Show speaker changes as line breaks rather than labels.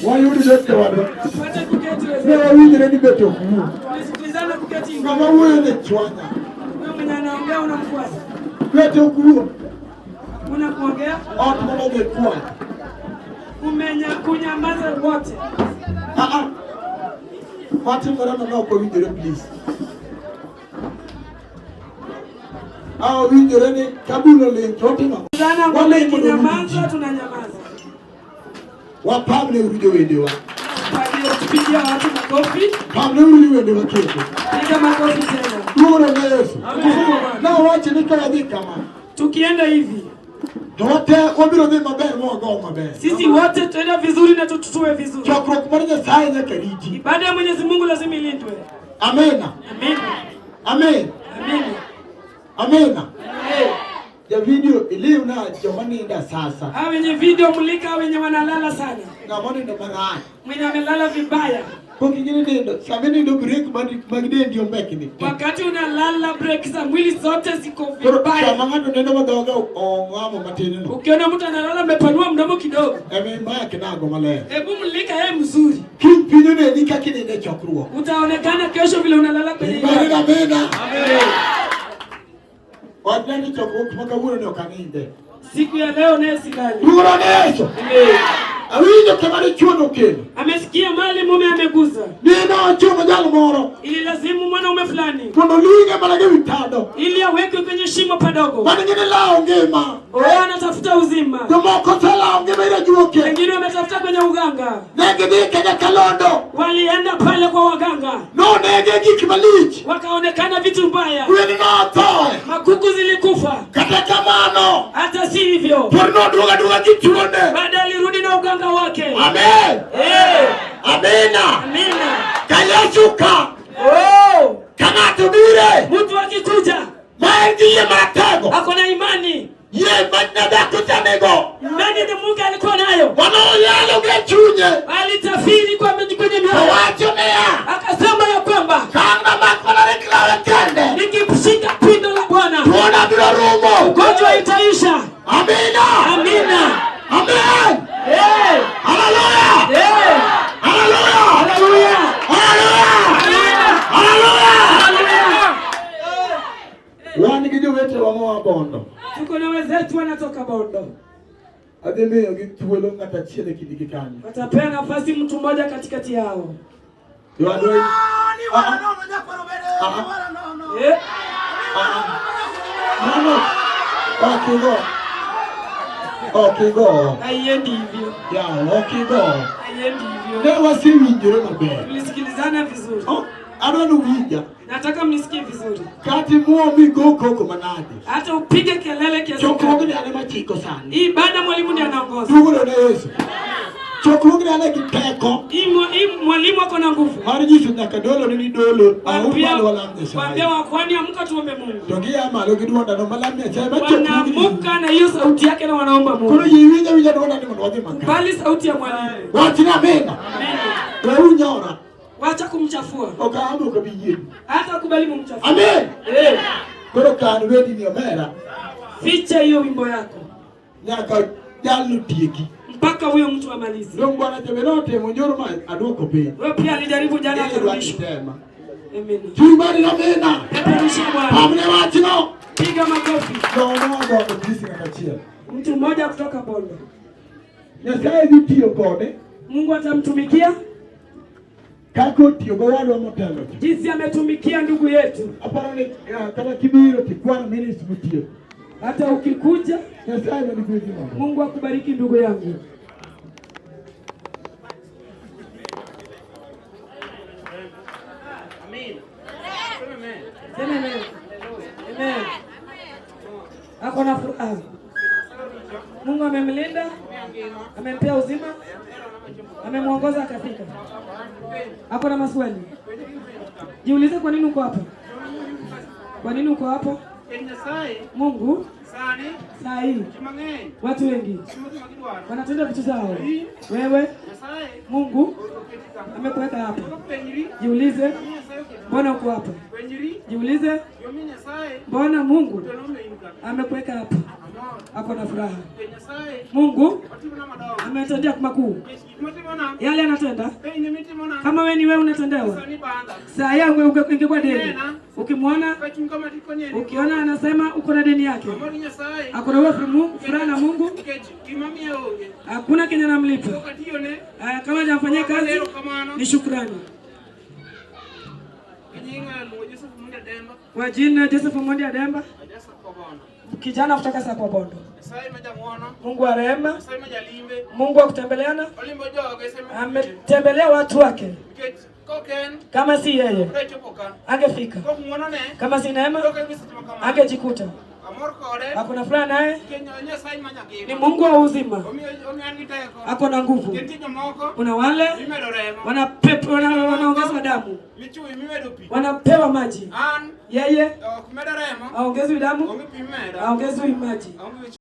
Why you did that? No, we didn't get you. Kama wewe ni chwanya.
Wewe unaongea unafuata.
Kwetu huko.
Unakuongea?
Watu wanaongea.
Kunyamaza wote.
Watu wanataka nao kwa video please. Video ni kabula le totina.
Wale kunyamaza tunanyamaza.
Wapamle video wendewa.
Tupigia watu makofi.
Pamle wendewa kiko.
Piga makofi tena.
Bwana na Yesu. Na wacha nikaadika mama.
Tukienda hivi.
Wote wabiro de mabaya mwa mabaya.
Sisi wote tuenda vizuri na tutue vizuri.
Chakro kumaranya sai na kariji.
Ibada ya Mwenyezi Mungu lazima ilindwe.
Amena. Amen. Amena. Ya video ilio na jamani nda sasa.
Wenye video mulika wenye wanalala sana.
Na mwani ndo marani.
Mwenye amelala vibaya.
Kwa kingine ndio, sabini ndo break magide ndio mbekini.
Wakati unalala break za mwili zote ziko vibaya.
Kwa mangano nenda madoga ngamo matini no.
Ukiona mtu analala amepanua mdomo kidogo.
Mbaya kinago male.
Hebu mulika yeye mzuri.
Kipinyo ne nika kile ne chakruo.
Utaonekana kesho vile unalala kwenye.
Amen. Wadani chakruo kumaka ule ni okaninde.
Siku ya leo nesi gani?
Ura neso. Awinyo kemari chuno keno.
Amesikia mali mume ameguza.
Nina chuno jalo moro.
Ili lazimu mwanaume fulani.
Kono linge malage vitado.
Ili aweke kwenye shimo padogo.
Waningine lao ngema.
Anatafuta uzima.
Tomoko sala ngema ile juoke.
Wengine wametafuta kwenye uganga.
Nege kenya kalondo.
Walienda pale kwa waganga.
No nege kikimalich.
Wakaonekana vitu mbaya.
Kweli na atoe.
Makuku zilikufa.
Kataka mano.
Hata si hivyo.
Porno duga kichunde.
Baada alirudi na uganga wake.
Amen. Amena. Kayashuka. Kama tubire.
Mtu akikuja.
Maengi ya matego.
Ako na imani.
Ye manada kutanego.
Imani ndio Mungu alikuwa nayo.
Wanaoyalo gechunye.
Alitafuta wanatoka Bondo.
Adhimiyo githuolo ng'ata chiele kidiki kanyo.
Watapea nafasi mtu mmoja katikati yao.
Ywadoi. Okigo.
Haiendi hivyo.
Ya, okigo.
Haiendi hivyo.
Ne wasiwinjore maber.
Tulisikilizana vizuri.
Adwani winja.
Nataka mnisikie vizuri.
Kati muomi go koko manade.
Hata upige kelele kiasi gani.
Chokruogni ane machiko sana.
Hii baada mwalimu ndiye anaongoza.
Tuguro na Yesu. Chokruogni ane kiteko.
Hii mwalimu ako na nguvu.
Mari jisu nyaka dolo nini dolo.
Waambia wakwani amka tuombe Mungu.
Togia malo kiduonda no malamia chema
wanaamka na hiyo sauti yake na wanaomba Mungu.
Kuna yiwinya duonda ni mwanodi maka.
Bali sauti ya mwalimu.
Watina mena. Wewe unyora.
Wacha kumchafua.
Okaambo ukabiye.
Hata kubali kumchafua.
Amen. Koro kan wedi ni omera.
Ficha hiyo wimbo yako.
Nyaka jalu tieki.
Mpaka huyo mtu amalize.
Ndio bwana Jebenote monyoro ma adwoko pe.
Wewe pia alijaribu jana kurudisha. Amen.
Tuibali na mena. Amne wachino.
Piga makofi.
Ndio kutisi nakachia.
Mtu mmoja kutoka Bondo.
Nyasaye vitio kode.
Mungu atamtumikia.
Kako tiyogo wadu wa motelo.
Jinsi ametumikia ndugu yetu.
Aparane kama kibiro tikwana ministry mutio.
Hata ukikuja
Nyasaye ndibuzi Mungu.
Mungu akubariki ndugu yangu. Amen. Amen. Amen. Amen. Ako na furaha. Mungu amemlinda, amempea uzima, amemwongoza akafika. Ako na maswali. Jiulize kwa nini uko hapa? Kwa nini uko hapa? Mungu saa hii watu wengi wanatenda vitu zao. Wewe Mungu amekuweka hapa. Jiulize mbona uko hapa? Jiulize mbona Mungu amekuweka hapa. Ako na furaha. Mungu ametendea makuu. Yale anatenda. Kama wewe ni wewe unatendewa. Saa yangu ungekuwa deni. Ukimwona ukiona anasema uko na deni yake. Ako na furaha na Mungu. Hakuna Kenya namlipa. Kama hajafanyia kazi ni shukrani. Kwa jina Joseph Mondi Ademba. Kijana kutoka Sapa Bondo. Mungu wa rehema. Mungu wa kutembeleana. Ametembelea watu wake. Kama si yeye angefika. Kama si neema angejikuta. Hakuna furaha naye. Ni Mungu wa uzima. Ako na nguvu. Kuna wale wanaongezwa damu. Wanapewa maji. Yeye aongezwe damu. Aongezwe maji.